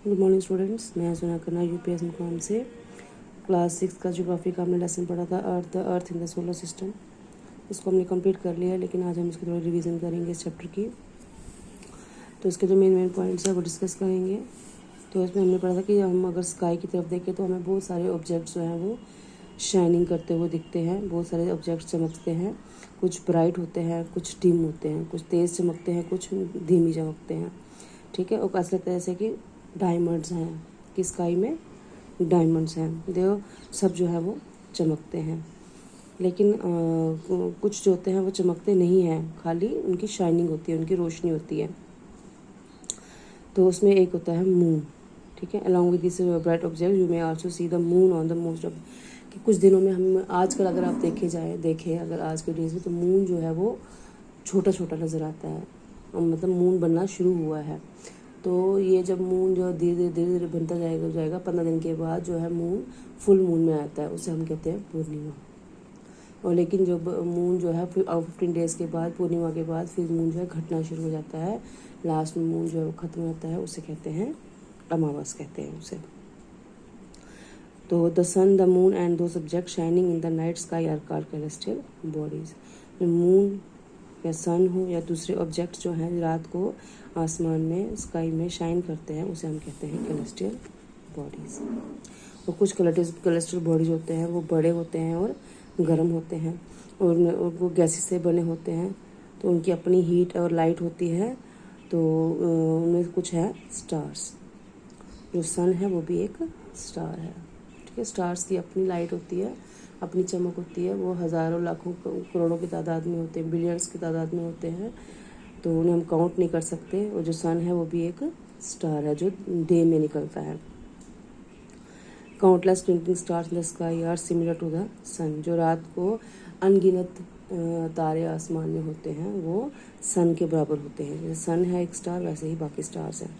Good morning students, मैं सुना करना यूपीएस मुकाम से क्लास 6 का ज्योग्राफी का हमने लेसन पढ़ा था the earth in the solar system. इसको हमने कंप्लीट कर लिया, लेकिन आज हम इसकी थोड़ी रिवीजन करेंगे इस चैप्टर की। तो इसके जो मेन पॉइंट्स है वो डिस्कस करेंगे। तो इसमें हमने पढ़ा था कि हम अगर स्काई की तरफ देखें तो हमें बहुत सारे ऑब्जेक्ट्स जो हैं वो शाइनिंग करते हुए दिखते हैं। बहुत सारे ऑब्जेक्ट्स चमकते हैं, कुछ ब्राइट होते हैं, कुछ डिम होते हैं, कुछ तेज़ चमकते हैं, कुछ धीमी चमकते हैं। ठीक है, और ऐसा लगता है जैसे कि डायमंड्स हैं, कि स्काई में डायमंड्स हैं, देखो सब जो है वो चमकते हैं। लेकिन कुछ जो होते हैं वो चमकते नहीं हैं, खाली उनकी शाइनिंग होती है, उनकी रोशनी होती है। तो उसमें एक होता है मून। ठीक है, along with this bright object you may also see the moon on the most of, कि कुछ दिनों में हम आजकल अगर आप देखें अगर आज के डेज में, तो मून जो है वो छोटा छोटा नज़र आता है, मतलब मून बनना शुरू हुआ है। तो ये जब मून जो धीरे धीरे बनता जाएगा 15 दिन के बाद जो है मून फुल मून में आता है, उसे हम कहते हैं पूर्णिमा। और लेकिन जब मून जो है 15 डेज़ के बाद, पूर्णिमा के बाद, फिर मून जो है घटना शुरू हो जाता है, लास्ट में मून जो है वो ख़त्म हो जाता है, उसे कहते हैं अमावस कहते हैं उसे। तो the sun, the moon and those subject shining in the night sky are called celestial bodies. Moon या सन हो या दूसरे ऑब्जेक्ट्स जो हैं रात को आसमान में स्काई में शाइन करते हैं, उसे हम कहते हैं कैलेस्टियल बॉडीज़। और कुछ कैलेस्टियल बॉडीज होते हैं वो बड़े होते हैं और गर्म होते हैं, और वो गैसेस से बने होते हैं, तो उनकी अपनी हीट और लाइट होती है। तो उनमें कुछ है स्टार्स। जो सन है वो भी एक स्टार है। ठीक है, स्टार्स की अपनी लाइट होती है, अपनी चमक होती है, वो हज़ारों लाखों करोड़ों की तादाद में होते हैं, बिलियंस की तादाद में होते हैं, तो उन्हें हम काउंट नहीं कर सकते। और जो सन है वो भी एक स्टार है जो डे में निकलता है। Countless twinkling stars in the sky are similar to the sun. जो रात को अनगिनत तारे आसमान में होते हैं वो सन के बराबर होते हैं। जैसे सन है एक स्टार, वैसे ही बाकी स्टार्स हैं।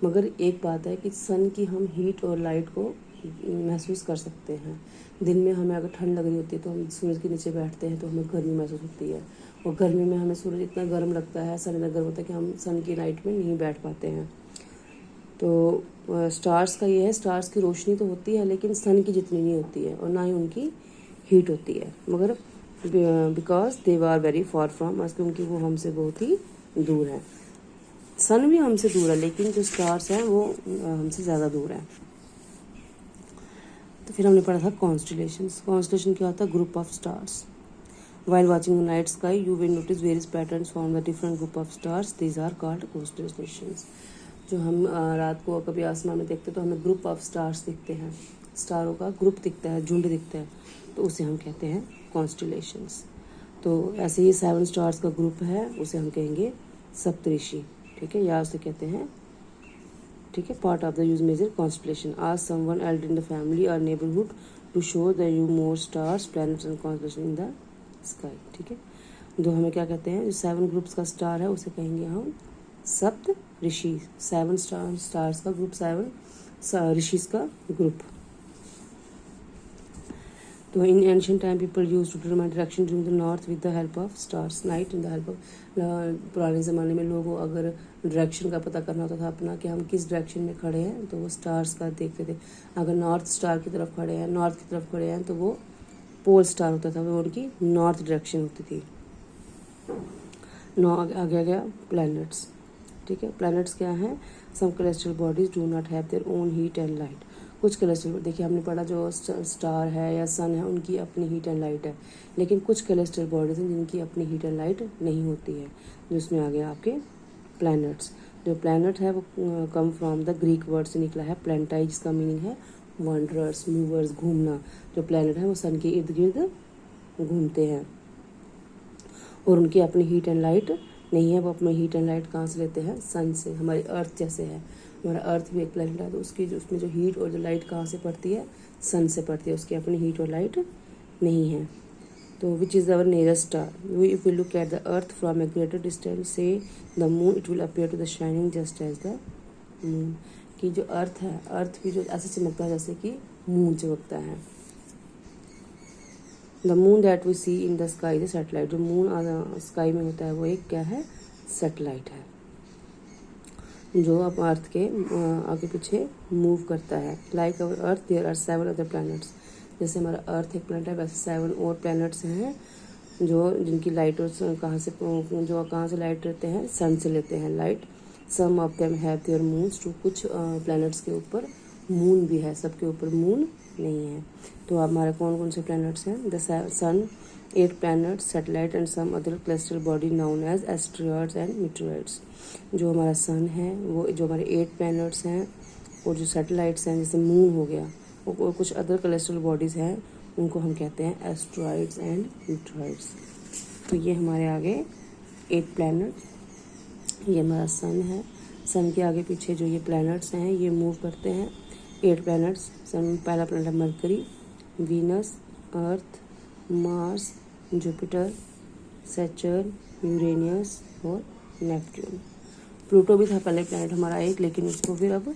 मगर एक बात है कि सन की हम हीट और लाइट को महसूस कर सकते हैं। दिन में हमें अगर ठंड लग रही होती है तो हम सूरज के नीचे बैठते हैं तो हमें गर्मी महसूस होती है, और गर्मी में हमें सूरज इतना गर्म लगता है, सन इतना गर्म होता है कि हम सन की लाइट में नहीं बैठ पाते हैं। तो स्टार्स का ये है, स्टार्स की रोशनी तो होती है लेकिन सन की जितनी नहीं होती है, और ना ही उनकी हीट होती है, मगर because they are very far from us, क्योंकि वो हमसे बहुत ही दूर है। सन भी हमसे दूर है, लेकिन जो स्टार्स हैं वो हमसे ज़्यादा दूर है। तो फिर हमने पढ़ा था कॉन्स्टलेशंस। कॉन्स्टलेशन क्या होता है? Group of stars. While watching the night sky, you will notice various patterns from the different group of stars. These are called constellations. जो हम रात को कभी आसमान में देखते हैं तो हमें ग्रुप ऑफ स्टार्स दिखते हैं, स्टारों का ग्रुप दिखता है, झुंड दिखता है, तो उसे हम कहते हैं कॉन्स्टलेशंस। तो ऐसे ही 7 स्टार्स का ग्रुप है, उसे हम कहेंगे सप्तऋषि। ठीक है, या उसे कहते हैं, ठीक है, part of the Ursa Major constellation. आज someone elder in the family और neighbourhood to show the you more stars, planets and constellation in the sky. ठीक है, जो हमें क्या कहते हैं, जो 7 ग्रुप्स का स्टार है उसे कहेंगे हम सप्त ऋषि। 7 स्टार्स का ग्रुप, 7 ऋषिस का ग्रुप। तो in ancient time people use to determine direction during the north with the help of stars, night in the help of. पुराने ज़माने में लोगों अगर डायरेक्शन का पता करना होता था अपना, कि हम किस डायरेक्शन में खड़े हैं, तो वो स्टार्स का देखते थे। अगर नॉर्थ स्टार की तरफ खड़े हैं, नॉर्थ की तरफ खड़े हैं, तो वो पोल स्टार होता था, वो उनकी नॉर्थ डायरेक्शन होती थी। आगे आ गया प्लैनेट्स। ठीक है, प्लैनेट्स क्या हैं? Some celestial bodies do not have their own heat and light. कुछ कैलेस्ट्रियल, देखिए हमने पढ़ा जो स्टार है या सन है उनकी अपनी हीट एंड लाइट है, लेकिन कुछ कैलेस्ट्रियल बॉडीज हैं जिनकी अपनी हीट एंड लाइट नहीं होती है, जिसमें आ गया आपके प्लैनेट्स। जो प्लैनेट है वो come from the Greek word से निकला है प्लैनेटाई, जिसका मीनिंग है वॉन्डरर्स, मूवर्स, घूमना। जो प्लैनेट है वो सन के इर्द गिर्द घूमते हैं, और उनकी अपनी हीट एंड लाइट नहीं है। वो अपनी हीट एंड लाइट कहाँ से लेते हैं? सन से। हमारी अर्थ जैसे है, हमारा अर्थ भी एक प्लैनेट है, तो उसमें जो हीट और जो लाइट कहाँ से पड़ती है? सन से पड़ती है, उसकी अपनी हीट और लाइट नहीं है। तो which is our nearest star? If you look at the earth from a greater distance say the moon, it will appear to the shining just as the moon. कि जो अर्थ है, अर्थ भी जो ऐसे चमकता है जैसे कि मून चमकता है। The moon that we see in the sky the satellite. जो मून स्काई में होता है वो एक क्या है? सैटेलाइट है। जो अब अर्थ के आगे पीछे मूव करता है। Like our earth there are 7 other planets. जैसे हमारा अर्थ एक प्लैनेट है, वैसे 7 और प्लैनेट्स हैं जो जिनकी लाइट और कहाँ से लाइट लेते हैं, सन से लेते हैं light. Some of them have their moons too. कुछ प्लैनेट्स के ऊपर मून भी है, सबके ऊपर मून नहीं है। तो अब हमारे कौन कौन से प्लैनेट्स हैं? The sun, 8 planets, satellite and some other celestial body known as asteroids and meteoroids। जो हमारा सन है, वो जो हमारे 8 planets हैं और जो सैटेलाइट्स हैं जैसे मून हो गया, और कुछ अदर celestial बॉडीज़ हैं, उनको हम कहते हैं एस्ट्रॉइड्स एंड मीटरॉइड्स। तो ये हमारे आगे 8 प्लैनेट, ये हमारा सन है। सन के आगे पीछे जो ये प्लैनेट्स हैं ये मूव करते हैं। 8 प्लैनेट्स। सन में पहला प्लैनेट है मरकरी, वीनस, अर्थ, मार्स, जुपिटर, सैटर्न, यूरेनियस और नेपच्यून। प्लूटो भी था पहले प्लैनेट हमारा एक, लेकिन उसको फिर अब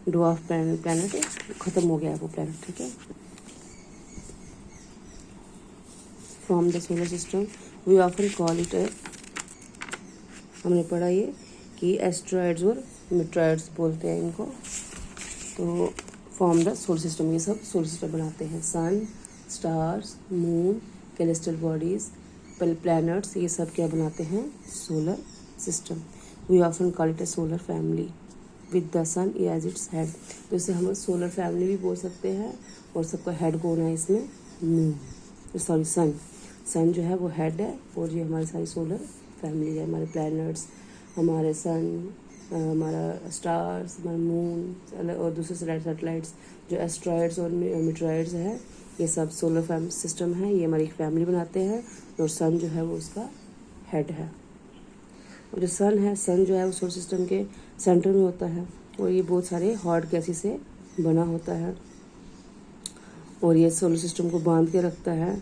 ड्वार्फ प्लैनेट ख़त्म हो गया है वो प्लैनेट, ठीक है। From the solar system we often call it, हमने पढ़ा ये कि एस्ट्रॉइड्स और मीटरॉइड्स बोलते हैं इनको। तो फ्रॉम द सोलर सिस्टम, ये सब सोलर सिस्टम बनाते हैं। Sun, stars, moon, celestial bodies, planets, ये सब क्या बनाते हैं? Solar system. We often call it a solar family with the sun as its head. तो इसे हम सोलर फैमिली भी बोल सकते हैं। और सबका हेड कौन है इसमें? मून, सॉरी सन। सन जो है वो हेड है, और ये हमारी सारी सोलर फैमिली है। हमारे प्लैनेट्स, हमारे सन, हमारा स्टार्स, हमारा मून और दूसरे सैटेलाइट्स जो एस्ट्रॉइड्स और मीटरॉइड्स है, ये सब सोलर सिस्टम है। ये हमारी एक फैमिली बनाते हैं, और सन जो है वो उसका हेड है। और जो सन है, सन जो है वो सोलर सिस्टम के सेंटर में होता है, और ये बहुत सारे हॉट गैसेस से बना होता है, और ये सोलर सिस्टम को बांध के रखता है।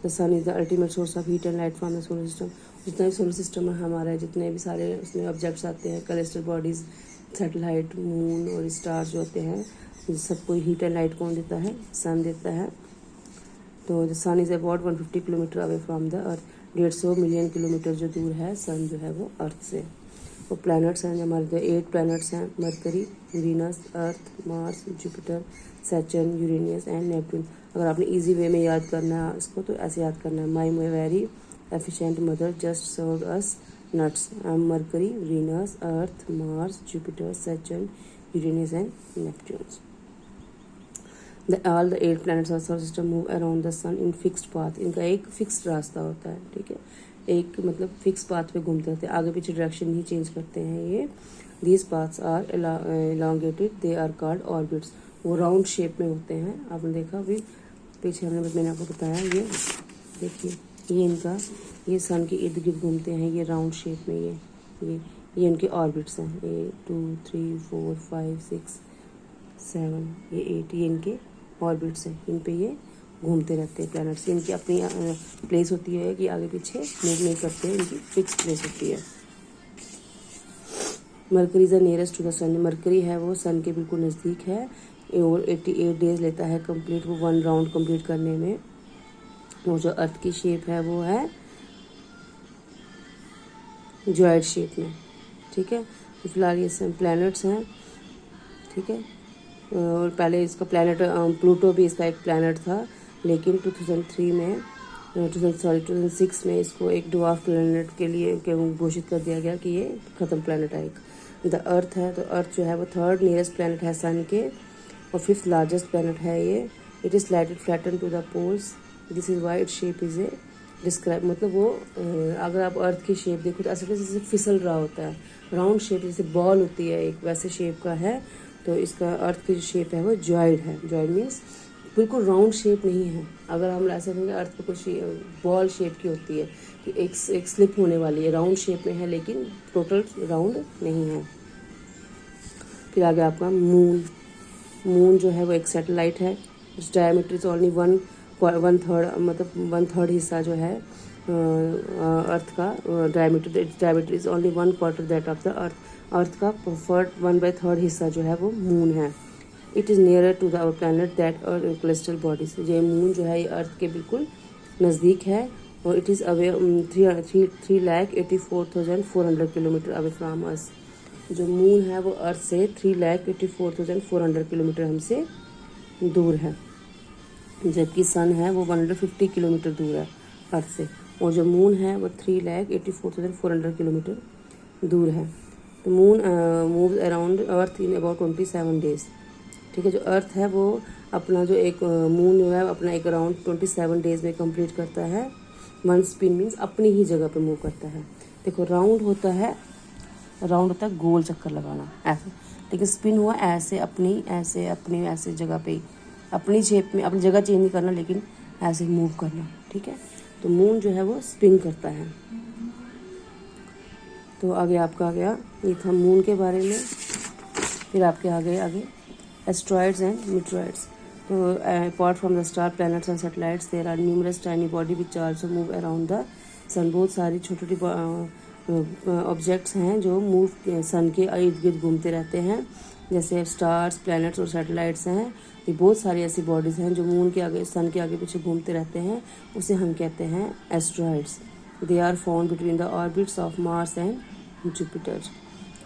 The sun is the ultimate source of heat and light from the solar system. जितना भी सोलर सिस्टम है हमारा, जितने भी सारे उसमें ऑब्जेक्ट्स आते हैं, कैलेस्ट्रल बॉडीज़, सैटेलाइट, मून और स्टार्स जो होते हैं, सबको हीट एंड लाइट कौन देता है? सन देता है। तो the sun is about 150 kilometre away from the earth. 150 million kilometre जो दूर है सन जो है वो अर्थ से। और प्लैनेट्स हैं हमारे जो 8 प्लैनेट्स हैं, mercury, Venus, earth, Mars, Jupiter, Saturn, Uranus and Neptune. अगर आपने इजी वे में याद करना है इसको तो ऐसे याद करना है। My very efficient mother just served us nuts. I am mercury, Venus, earth, Mars, Jupiter, Saturn, Uranus and Neptune. all the 8 planets of solar system move around the sun in fixed path। इनका एक fixed रास्ता होता है, ठीक है। एक मतलब fix path पे घूमते रहते हैं, आगे पीछे डायरेक्शन नहीं चेंज करते हैं ये। These paths are elongated, they are called orbits. वो राउंड शेप में होते हैं। आपने देखा अभी पीछे मैंने आपको बताया, ये देखिए, ये इनका ये सन के इर्द गिर्द घूमते हैं, ये राउंड शेप में। ये इनके ऑर्बिट्स हैं। ये 2 3 4 5 6 7 ये 8, ये इनके ऑर्बिट्स हैं। इन पे ये घूमते रहते हैं प्लैनेट्स। इनकी अपनी प्लेस होती है कि आगे पीछे मूव नहीं करते हैं, इनकी फिक्स प्लेस होती है। Mercury is the nearest to the sun. Mercury है वो सन के बिल्कुल नज़दीक है, और 88 डेज लेता है कंप्लीट वो 1 राउंड कंप्लीट करने में। वो जो अर्थ की शेप है वो है जॉइड शेप में, ठीक है। तो फिलहाल ये सब प्लैनेट्स हैं, ठीक है। और पहले इसका प्लैनेट प्लूटो भी इसका एक प्लैनेट था, लेकिन 2006 में इसको एक ड्वार्फ प्लैनेट के लिए घोषित कर दिया गया कि ये ख़त्म प्लैनेट है एक। द अर्थ है, तो अर्थ जो है वो 3rd नियरेस्ट प्लैनेट है सन के, और 5th लार्जेस्ट प्लैनेट है ये। It is slightly flatten to the poles, this is why it shape is a describe. मतलब वो अगर आप अर्थ की शेप देखो तो ऐसा जैसे फिसल रहा होता है, राउंड शेप जैसे बॉल होती है एक, वैसे शेप का है। तो इसका अर्थ की जो शेप है वो जॉइड है। जॉइड मीन्स बिल्कुल राउंड शेप नहीं है। अगर हम ऐसा कहेंगे अर्थ पे कुछ बॉल शेप की होती है कि एक स्लिप होने वाली है, राउंड शेप में है लेकिन टोटल राउंड नहीं है। फिर आगे आपका मून। मून जो है वो एक सैटेलाइट है। इट्स डायमीटर इज ओनली 1/3, मतलब 1/3 हिस्सा जो है अर्थ का diameter is only 1/4 that of the earth. Earth का 1/3 हिस्सा जो है वो मून है। It is nearer to the our planet that और कैलेस्ट्रल बॉडीज। ये मून जो है ये अर्थ के बिल्कुल नज़दीक है, और it is away 3,84,400 kilometre away from us. जो मून है वो अर्थ से 3,84,400 किलोमीटर हमसे दूर है, जबकि सन है वो 150 किलोमीटर दूर है अर्थ से, और जो मून है वो 3,84,400 किलोमीटर दूर है। तो moon moves around earth in about 27 days. ठीक है, जो अर्थ है वो अपना जो एक मून जो है अपना एक अराउंड 27 डेज में कंप्लीट करता है। वन स्पिन मीन्स अपनी ही जगह पे मूव करता है। देखो राउंड होता है गोल चक्कर लगाना ऐसे, लेकिन स्पिन हुआ ऐसे अपनी ऐसे जगह पे ही, अपनी शेप में, अपनी जगह चेंज नहीं करना लेकिन ऐसे ही मूव करना। ठीक है, तो मून जो है वो स्पिन करता है। तो आगे आपका आ गया, ये था मून के बारे में। फिर आपके आगे एस्ट्रॉइड्स एंड मीटरॉइड्स। तो apart from the star, planets and satellites, there are numerous tiny body which also move around the sun. बहुत सारी छोटी छोटी ऑब्जेक्ट्स हैं जो मूव सन के इर्द गिर्द घूमते रहते हैं, जैसे स्टार्स, प्लैनेट्स और सैटेलाइट्स हैं। ये बहुत सारी ऐसी बॉडीज़ हैं जो मून के आगे, सन के आगे पीछे घूमते रहते हैं, उसे हम कहते हैं asteroids. They are found between the orbits of Mars and Jupiter.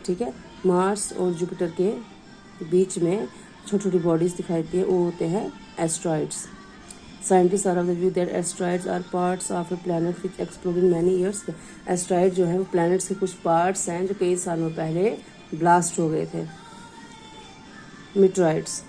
ठीक है, मार्स और जुपिटर के बीच में छोटी छोटी बॉडीज़ दिखाई देती है, वो होते हैं asteroids. Scientist are of the view that asteroids are parts of a planet which exploded many years. Asteroid जो है वो प्लैनेट्स के कुछ पार्ट्स हैं जो कई सालों पहले ब्लास्ट हो गए थे। मीटरॉइड्स